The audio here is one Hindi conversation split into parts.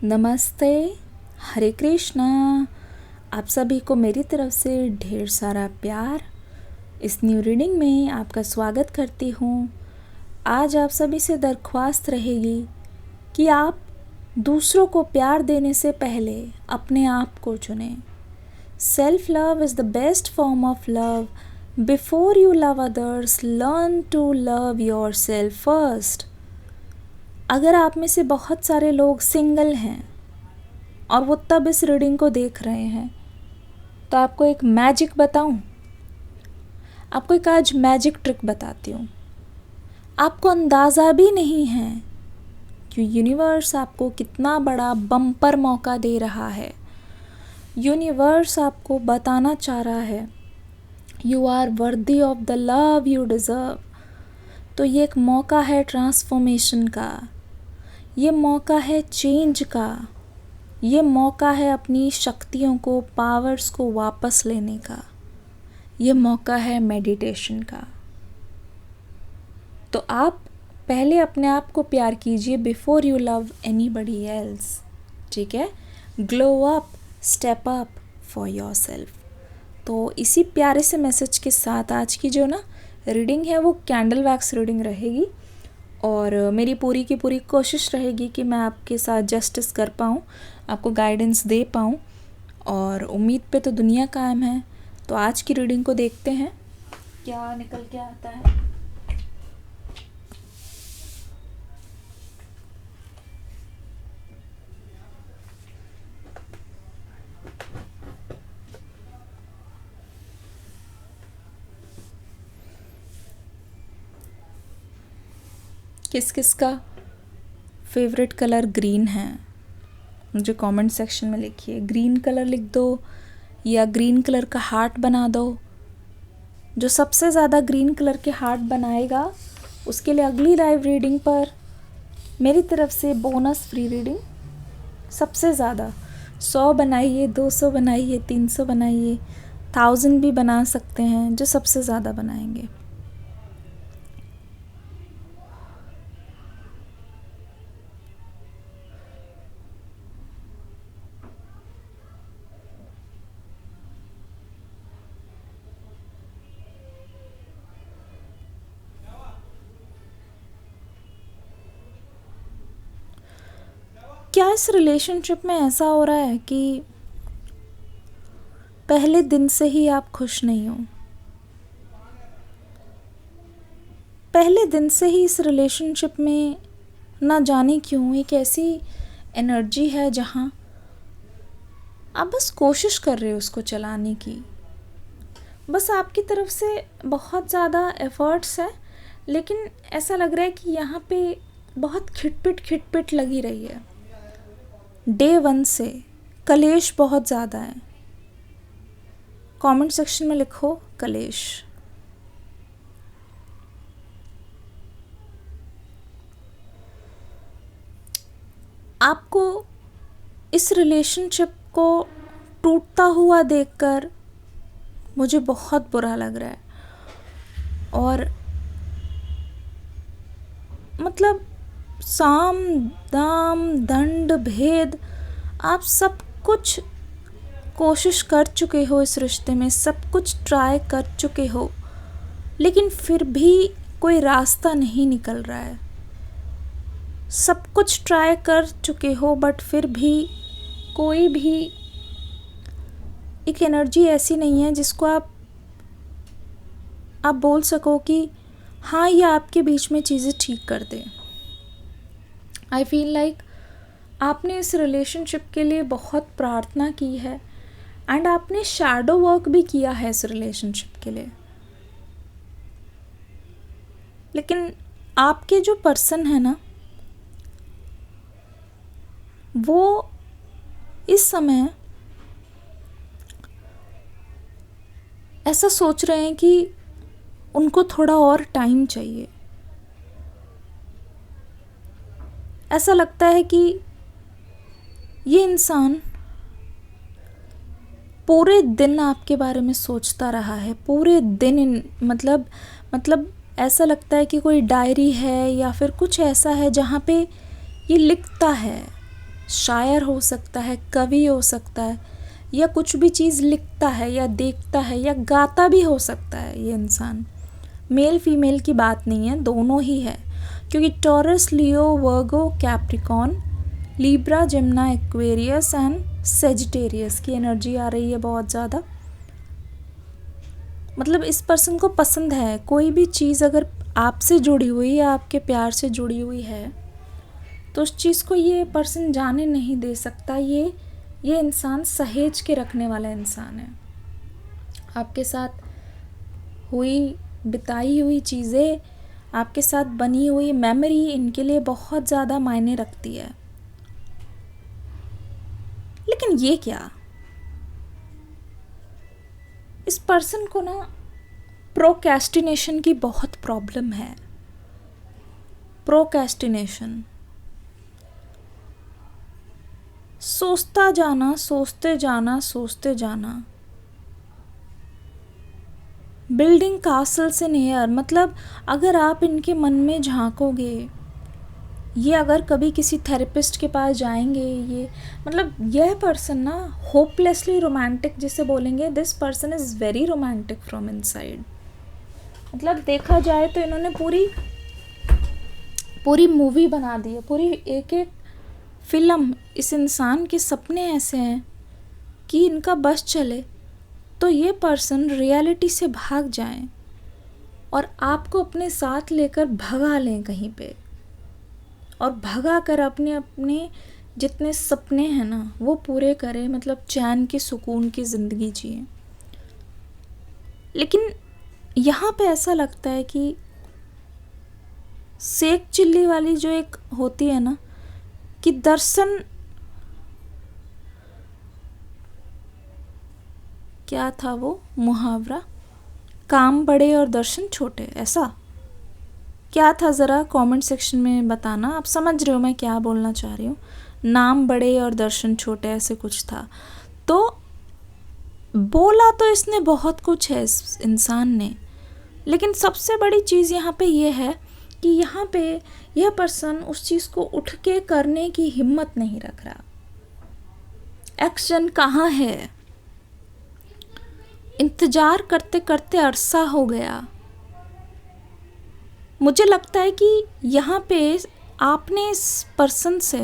नमस्ते, हरे कृष्णा। आप सभी को मेरी तरफ से ढेर सारा प्यार। इस न्यू रीडिंग में आपका स्वागत करती हूँ। आज आप सभी से दरख्वास्त रहेगी कि आप दूसरों को प्यार देने से पहले अपने आप को चुनें। Self love is the best form of love. Before you love others, learn to love yourself first. अगर आप में से बहुत सारे लोग सिंगल हैं और वो तब इस रीडिंग को देख रहे हैं, तो आपको एक मैजिक बताऊं। आपको एक आज मैजिक ट्रिक बताती हूँ। आपको अंदाज़ा भी नहीं है कि यूनिवर्स आपको कितना बड़ा बम्पर मौका दे रहा है। यूनिवर्स आपको बताना चाह रहा है you are worthy of the love you deserve. तो ये एक मौका है ट्रांसफॉर्मेशन का, ये मौका है चेंज का, ये मौका है अपनी शक्तियों को, पावर्स को वापस लेने का, ये मौका है मेडिटेशन का। तो आप पहले अपने आप को प्यार कीजिए before you love anybody else. ठीक है, glow up, step up for your self. तो इसी प्यारे से मैसेज के साथ आज की जो ना रीडिंग है वो कैंडल वैक्स रीडिंग रहेगी, और मेरी पूरी की पूरी कोशिश रहेगी कि मैं आपके साथ जस्टिस कर पाऊँ, आपको गाइडेंस दे पाऊँ, और उम्मीद पे तो दुनिया कायम है। तो आज की रीडिंग को देखते हैं क्या निकल के आता है। किस किस का फेवरेट कलर ग्रीन है मुझे कमेंट सेक्शन में लिखिए। ग्रीन कलर लिख दो या ग्रीन कलर का हार्ट बना दो। जो सबसे ज़्यादा ग्रीन कलर के हार्ट बनाएगा उसके लिए अगली लाइव रीडिंग पर मेरी तरफ से बोनस फ्री रीडिंग। सबसे ज़्यादा 100 बनाइए, 200 बनाइए, 300 बनाइए, 1000 भी बना सकते हैं, जो सबसे ज़्यादा बनाएंगे। क्या इस रिलेशनशिप में ऐसा हो रहा है कि पहले दिन से ही आप खुश नहीं हो? पहले दिन से ही इस रिलेशनशिप में ना जाने क्यों एक ऐसी एनर्जी है जहाँ आप बस कोशिश कर रहे हो उसको चलाने की। बस आपकी तरफ से बहुत ज़्यादा एफर्ट्स है, लेकिन ऐसा लग रहा है कि यहाँ पे बहुत खिटपिट लगी रही है। डे 1 से कलेश बहुत ज़्यादा है। कमेंट सेक्शन में लिखो कलेश। आपको इस रिलेशनशिप को टूटता हुआ देखकर मुझे बहुत बुरा लग रहा है, और मतलब साम दाम दंड भेद आप सब कुछ कोशिश कर चुके हो इस रिश्ते में, सब कुछ ट्राई कर चुके हो, लेकिन फिर भी कोई रास्ता नहीं निकल रहा है। सब कुछ ट्राई कर चुके हो बट फिर भी कोई भी एक एनर्जी ऐसी नहीं है जिसको आप बोल सको कि हाँ ये आपके बीच में चीज़ें ठीक कर दे। आई फील लाइक आपने इस रिलेशनशिप के लिए बहुत प्रार्थना की है, एंड आपने शैडो वर्क भी किया है इस रिलेशनशिप के लिए, लेकिन आपके जो पर्सन है ना, वो इस समय ऐसा सोच रहे हैं कि उनको थोड़ा और टाइम चाहिए। ऐसा लगता है कि ये इंसान पूरे दिन आपके बारे में सोचता रहा है, पूरे दिन मतलब ऐसा लगता है कि कोई डायरी है या फिर कुछ ऐसा है जहाँ पे ये लिखता है, शायर हो सकता है, कवि हो सकता है, या कुछ भी चीज़ लिखता है या देखता है या गाता भी हो सकता है ये इंसान। मेल फीमेल की बात नहीं है, दोनों ही है, क्योंकि Taurus, Leo, Virgo, Capricorn, Libra, Gemini, Aquarius and Sagittarius की एनर्जी आ रही है बहुत ज़्यादा। मतलब इस पर्सन को पसंद है कोई भी चीज़, अगर आपसे जुड़ी हुई या आपके प्यार से जुड़ी हुई है तो उस चीज़ को ये पर्सन जाने नहीं दे सकता। ये इंसान सहेज के रखने वाला इंसान है। आपके साथ बिताई हुई चीज़ें, आपके साथ बनी हुई मेमोरी इनके लिए बहुत ज़्यादा मायने रखती है। लेकिन ये क्या, इस पर्सन को ना प्रोक्रेस्टिनेशन की बहुत प्रॉब्लम है। प्रोक्रेस्टिनेशन, सोचता जाना, सोचते जाना, सोचते जाना। बिल्डिंग कासल्स इन एयर, मतलब अगर आप इनके मन में झांकोगे, ये अगर कभी किसी थेरेपिस्ट के पास जाएंगे, ये मतलब यह पर्सन ना होपलेसली रोमांटिक जिसे बोलेंगे, this person is very romantic from inside. मतलब देखा जाए तो इन्होंने पूरी मूवी बना दी है, पूरी एक एक फिल्म। इस इंसान के सपने ऐसे हैं कि इनका बस चले तो ये पर्सन रियलिटी से भाग जाएं और आपको अपने साथ लेकर भगा लें कहीं पे, और भगा कर अपने जितने सपने हैं ना वो पूरे करें, मतलब चैन की सुकून की ज़िंदगी जिए। लेकिन यहाँ पे ऐसा लगता है कि सेक चिल्ली वाली जो एक होती है ना, कि दर्शन, क्या था वो मुहावरा, काम बड़े और दर्शन छोटे, ऐसा क्या था ज़रा कमेंट सेक्शन में बताना। आप समझ रहे हो मैं क्या बोलना चाह रही हूँ। नाम बड़े और दर्शन छोटे, ऐसे कुछ था। तो बोला तो इसने बहुत कुछ है इस इंसान ने, लेकिन सबसे बड़ी चीज़ यहाँ पे ये है कि यहाँ पे यह पर्सन उस चीज़ को उठ के करने की हिम्मत नहीं रख रहा। एक्शन कहाँ है? इंतज़ार करते करते अरसा हो गया। मुझे लगता है कि यहाँ पे आपने इस पर्सन से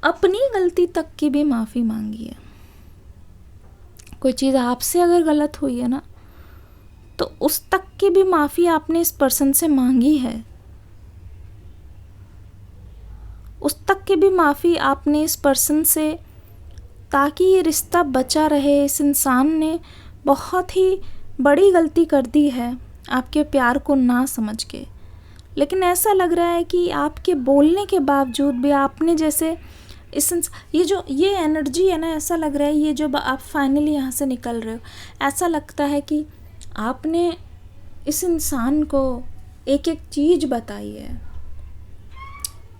अपनी गलती तक की भी माफ़ी मांगी है। कोई चीज़ आपसे अगर गलत हुई है ना, तो उस तक की भी माफ़ी आपने इस पर्सन से मांगी है। उस तक की भी माफ़ी आपने इस पर्सन से, ताकि ये रिश्ता बचा रहे। इस इंसान ने बहुत ही बड़ी गलती कर दी है आपके प्यार को ना समझ के। लेकिन ऐसा लग रहा है कि आपके बोलने के बावजूद भी आपने जैसे ये एनर्जी है ना, ऐसा लग रहा है ये जो आप फाइनली यहाँ से निकल रहे हो, ऐसा लगता है कि आपने इस इंसान को एक एक चीज़ बताई है।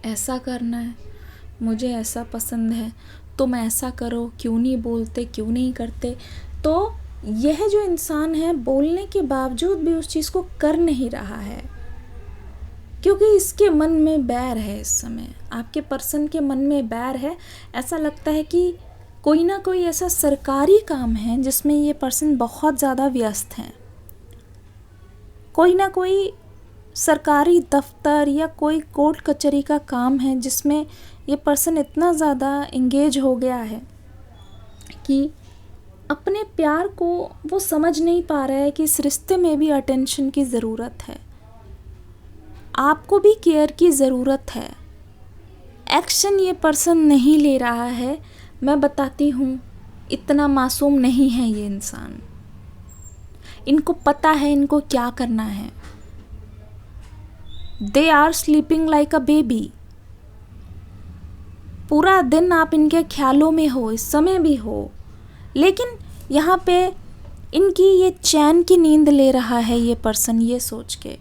ऐसा करना है, मुझे ऐसा पसंद है, तुम ऐसा करो, क्यों नहीं बोलते, क्यों नहीं करते। तो यह जो इंसान है बोलने के बावजूद भी उस चीज़ को कर नहीं रहा है, क्योंकि इसके मन में बैर है। इस समय आपके पर्सन के मन में बैर है। ऐसा लगता है कि कोई ना कोई ऐसा सरकारी काम है जिसमें ये पर्सन बहुत ज़्यादा व्यस्त है। कोई ना कोई सरकारी दफ्तर या कोई कोर्ट कचहरी का काम है जिसमें ये पर्सन इतना ज़्यादा इंगेज हो गया है कि अपने प्यार को वो समझ नहीं पा रहा है कि इस रिश्ते में भी अटेंशन की ज़रूरत है, आपको भी केयर की ज़रूरत है। एक्शन ये पर्सन नहीं ले रहा है। मैं बताती हूँ, इतना मासूम नहीं है ये इंसान। इनको पता है इनको क्या करना है। They are sleeping like a baby. पूरा दिन आप इनके ख्यालों में हो, इस समय भी हो, लेकिन यहाँ पे इनकी ये चैन की नींद ले रहा है ये पर्सन, ये सोच के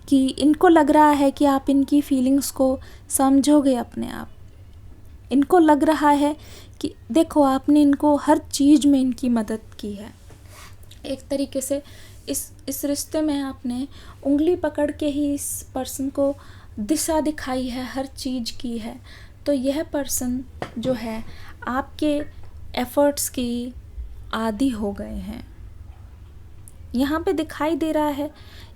कि इनको लग रहा है कि आप इनकी फीलिंग्स को समझोगे अपने आप। इनको लग रहा है कि देखो आपने इनको हर चीज़ में इनकी मदद की है। एक तरीके से इस रिश्ते में आपने उंगली पकड़ के ही इस पर्सन को दिशा दिखाई है, हर चीज़ की है। तो यह पर्सन जो है आपके एफर्ट्स की आदी हो गए हैं। यहाँ पे दिखाई दे रहा है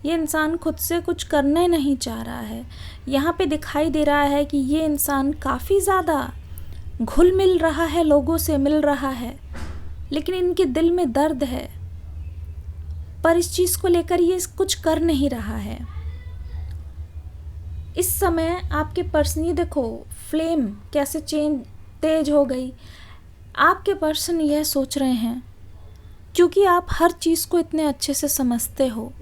ये इंसान खुद से कुछ करने नहीं चाह रहा है। यहाँ पे दिखाई दे रहा है कि ये इंसान काफ़ी ज़्यादा घुल मिल रहा है, लोगों से मिल रहा है, लेकिन इनके दिल में दर्द है, पर इस चीज़ को लेकर ये कुछ कर नहीं रहा है। इस समय आपके पर्सन, ये देखो फ्लेम कैसे तेज हो गई। आपके पर्सन यह सोच रहे हैं, क्योंकि आप हर चीज़ को इतने अच्छे से समझते हो,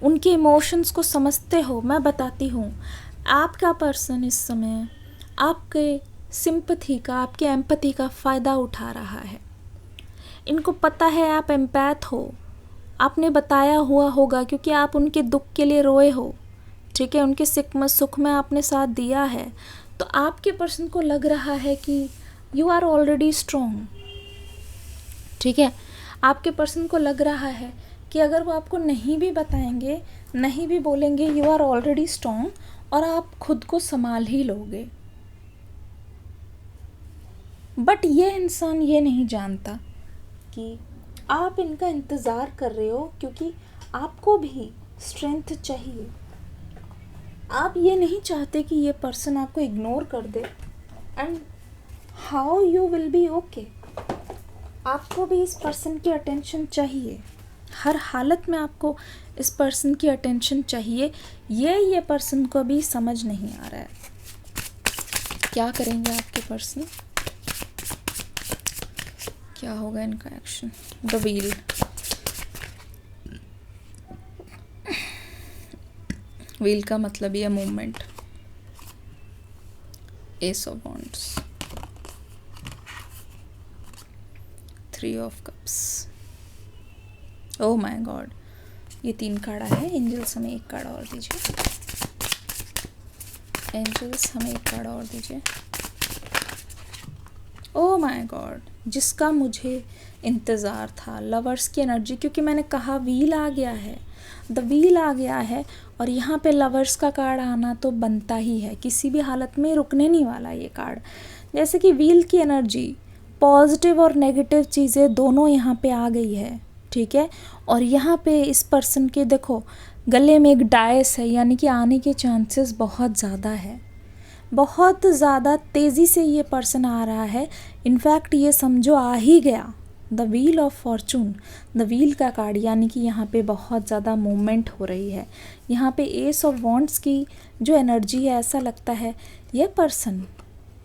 उनके इमोशंस को समझते हो। मैं बताती हूँ, आपका पर्सन इस समय आपके सिंपैथी का, आपके एम्पैथी का फ़ायदा उठा रहा है। इनको पता है आप एम्पैथ हो, आपने बताया हुआ होगा, क्योंकि आप उनके दुख के लिए रोए हो, ठीक है, उनके सुख में आपने साथ दिया है। तो आपके पर्सन को लग रहा है कि यू आर ऑलरेडी स्ट्रॉन्ग, ठीक है। आपके पर्सन को लग रहा है कि अगर वो आपको नहीं भी बताएंगे, नहीं भी बोलेंगे, यू आर ऑलरेडी स्ट्रॉन्ग, और आप खुद को संभाल ही लोगे। बट ये इंसान ये नहीं जानता कि आप इनका इंतज़ार कर रहे हो, क्योंकि आपको भी स्ट्रेंथ चाहिए। आप ये नहीं चाहते कि ये पर्सन आपको इग्नोर कर दे, and how you will be okay. आपको भी इस पर्सन की अटेंशन चाहिए, हर हालत में आपको इस पर्सन की अटेंशन चाहिए। ये पर्सन को भी समझ नहीं आ रहा है। क्या करेंगे आपके पर्सन, क्या होगा इनका एक्शन। द व्हील, व्हील का मतलब ये movement. S of wands, 3 of cups. Oh my God, ये 3 कार्ड है। एंजल्स हमें 1 कार्ड और दीजिए, एंजल्स हमें 1 कार्ड और दीजिए। ओह माय गॉड, जिसका मुझे इंतज़ार था, लवर्स की एनर्जी, क्योंकि मैंने कहा व्हील आ गया है, द व्हील आ गया है, और यहाँ पे लवर्स का कार्ड आना तो बनता ही है, किसी भी हालत में रुकने नहीं वाला ये कार्ड। जैसे कि व्हील की एनर्जी, पॉजिटिव और नेगेटिव चीज़ें दोनों यहाँ पे आ गई है, ठीक है। और यहाँ पे इस पर्सन के देखो गले में एक डायस है, यानी कि आने के चांसेस बहुत ज़्यादा है, बहुत ज़्यादा तेज़ी से ये पर्सन आ रहा है। इनफैक्ट ये समझो आ ही गया। The wheel of Fortune, the wheel का कार्ड, यानी कि यहाँ पे बहुत ज़्यादा मूवमेंट हो रही है। यहाँ पे एस ऑफ वॉन्ड्स की जो एनर्जी है, ऐसा लगता है ये पर्सन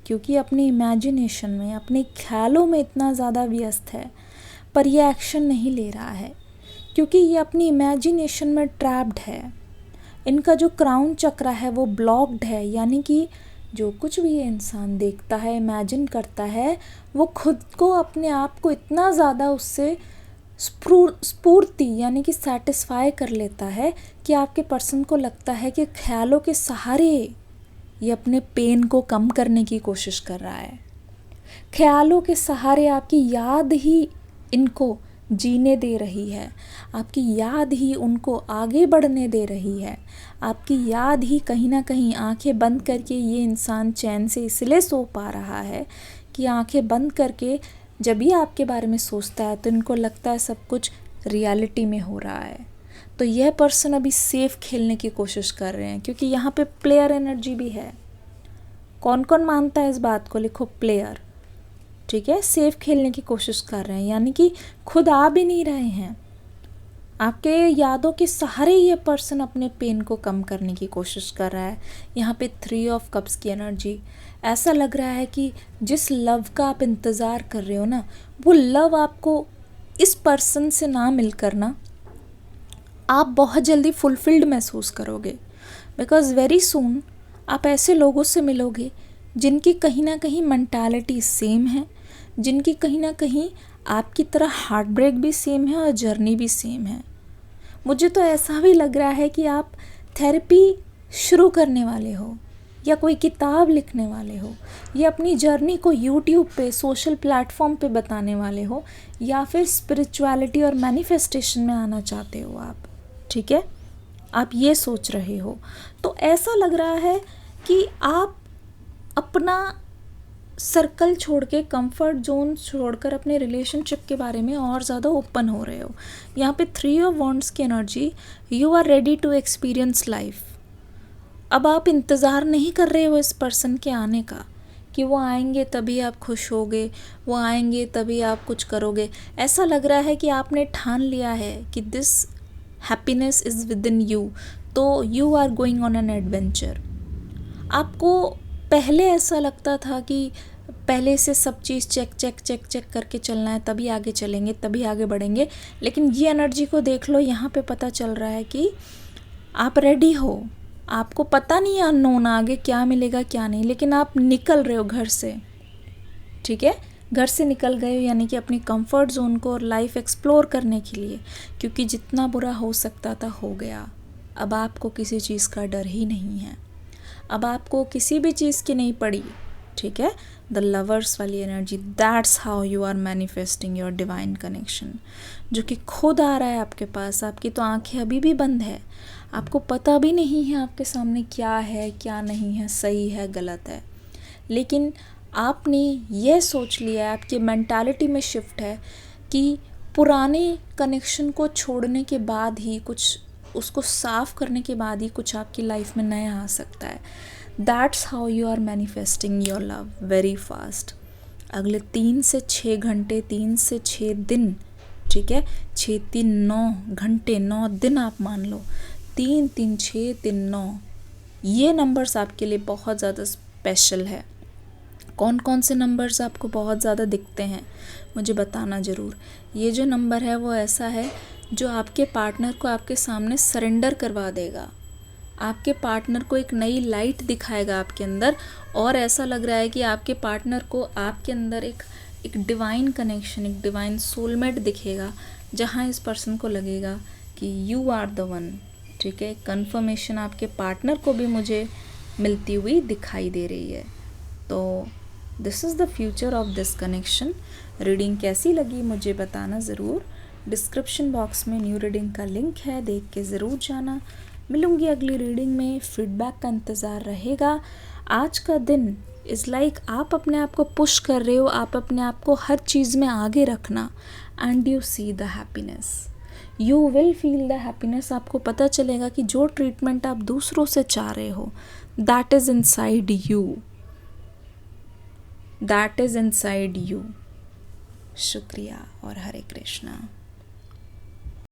क्योंकि अपनी इमेजिनेशन में, अपने ख्यालों में इतना ज़्यादा व्यस्त है, पर ये एक्शन नहीं ले रहा है, क्योंकि ये अपनी इमेजिनेशन में ट्रैप्ड है। इनका जो क्राउन चक्र है वो ब्लॉक्ड है, यानी कि जो कुछ भी ये इंसान देखता है, इमेजिन करता है, वो खुद को, अपने आप को इतना ज़्यादा उससे स्फूर्ति यानी कि सेटिस्फाई कर लेता है कि आपके पर्सन को लगता है कि ख्यालों के सहारे ये अपने पेन को कम करने की कोशिश कर रहा है। ख्यालों के सहारे आपकी याद ही इनको जीने दे रही है, आपकी याद ही उनको आगे बढ़ने दे रही है, आपकी याद ही कहीं ना कहीं आंखें बंद करके ये इंसान चैन से इसलिए सो पा रहा है कि आंखें बंद करके जब भी आपके बारे में सोचता है तो इनको लगता है सब कुछ रियलिटी में हो रहा है। तो यह पर्सन अभी सेफ खेलने की कोशिश कर रहे हैं, क्योंकि यहाँ पे प्लेयर एनर्जी भी है। कौन कौन मानता है इस बात को, लिखो प्लेयर, ठीक है। सेफ खेलने की कोशिश कर रहे हैं, यानी कि खुद आ भी नहीं रहे हैं, आपके यादों के सहारे ये पर्सन अपने पेन को कम करने की कोशिश कर रहा है। यहाँ पे 3 ऑफ कप्स की एनर्जी, ऐसा लग रहा है कि जिस लव का आप इंतज़ार कर रहे हो ना, वो लव आपको इस पर्सन से ना मिलकर ना आप बहुत जल्दी फुलफिल्ड महसूस करोगे, बिकॉज़ वेरी सून आप ऐसे लोगों से मिलोगे जिनकी कहीं ना कहीं मेंटालिटी सेम है, जिनकी कहीं ना कहीं आपकी तरह हार्ट ब्रेक भी सेम है और जर्नी भी सेम है। मुझे तो ऐसा भी लग रहा है कि आप थेरेपी शुरू करने वाले हो, या कोई किताब लिखने वाले हो, या अपनी जर्नी को यूट्यूब पे, सोशल प्लेटफॉर्म पे बताने वाले हो, या फिर स्पिरिचुअलिटी और मैनिफेस्टेशन में आना चाहते हो आप, ठीक है। आप ये सोच रहे हो, तो ऐसा लग रहा है कि आप अपना सर्कल छोड़ के, कंफर्ट जोन छोड़कर अपने रिलेशनशिप के बारे में और ज़्यादा ओपन हो रहे हो। यहाँ पे 3 ऑफ वॉन्ड्स की energy, you are ready to experience life. अब आप इंतज़ार नहीं कर रहे हो इस पर्सन के आने का, कि वो आएंगे तभी आप खुश होगे, वो आएंगे तभी आप कुछ करोगे। ऐसा लग रहा है कि आपने ठान लिया है कि this happiness is within you, तो you are going on an adventure. आपको पहले ऐसा लगता था कि पहले से सब चीज़ चेक चेक चेक चेक करके चलना है, तभी आगे चलेंगे, तभी आगे बढ़ेंगे। लेकिन ये एनर्जी को देख लो, यहाँ पे पता चल रहा है कि आप रेडी हो। आपको पता नहीं है अननोन आगे क्या मिलेगा क्या नहीं, लेकिन आप निकल रहे हो घर से, ठीक है। घर से निकल गए हो, यानी कि अपनी कंफर्ट जोन को और लाइफ एक्सप्लोर करने के लिए, क्योंकि जितना बुरा हो सकता था हो गया। अब आपको किसी चीज़ का डर ही नहीं है, अब आपको किसी भी चीज़ की नहीं पड़ी, ठीक है। द लवर्स वाली energy, that's how you are manifesting your divine connection, जो कि खुद आ रहा है आपके पास। आपकी तो आंखें अभी भी बंद है, आपको पता भी नहीं है आपके सामने क्या है क्या नहीं है, सही है गलत है, लेकिन आपने ये सोच लिया है, आपकी मेंटालिटी में शिफ्ट है कि पुराने कनेक्शन को छोड़ने के बाद ही कुछ, उसको साफ करने के बाद ही कुछ आपकी लाइफ में नया आ सकता है। That's how you are manifesting your love very fast. अगले 3 से 6 घंटे, 3 से 6 दिन, ठीक है, 6 3 9 घंटे 9 दिन आप मान लो, 3 3 6 3 9, ये नंबर्स आपके लिए बहुत ज़्यादा स्पेशल है। कौन कौन से नंबर्स आपको बहुत ज़्यादा दिखते हैं मुझे बताना ज़रूर। ये जो नंबर है वो ऐसा है जो आपके पार्टनर को आपके सामने सरेंडर करवा देगा, आपके पार्टनर को एक नई लाइट दिखाएगा आपके अंदर, और ऐसा लग रहा है कि आपके पार्टनर को आपके अंदर एक डिवाइन कनेक्शन, एक डिवाइन सोलमेट दिखेगा, जहाँ इस पर्सन को लगेगा कि यू आर द वन, ठीक है। कंफर्मेशन आपके पार्टनर को भी मुझे मिलती हुई दिखाई दे रही है। तो this is the future of this connection. Reading कैसी लगी मुझे बताना ज़रूर। डिस्क्रिप्शन बॉक्स में न्यू रीडिंग का लिंक है, देख के ज़रूर जाना। मिलूँगी अगली रीडिंग में, फीडबैक का इंतज़ार रहेगा। आज का दिन इज़ लाइक आप अपने आप को पुश कर रहे हो, आप अपने आप को हर चीज़ में आगे रखना, and you see the happiness, you will feel the happiness. आपको पता चलेगा कि जो ट्रीटमेंट आप दूसरों से चाह रहे हो, that is inside you, that is inside you. शुक्रिया और हरे कृष्णा।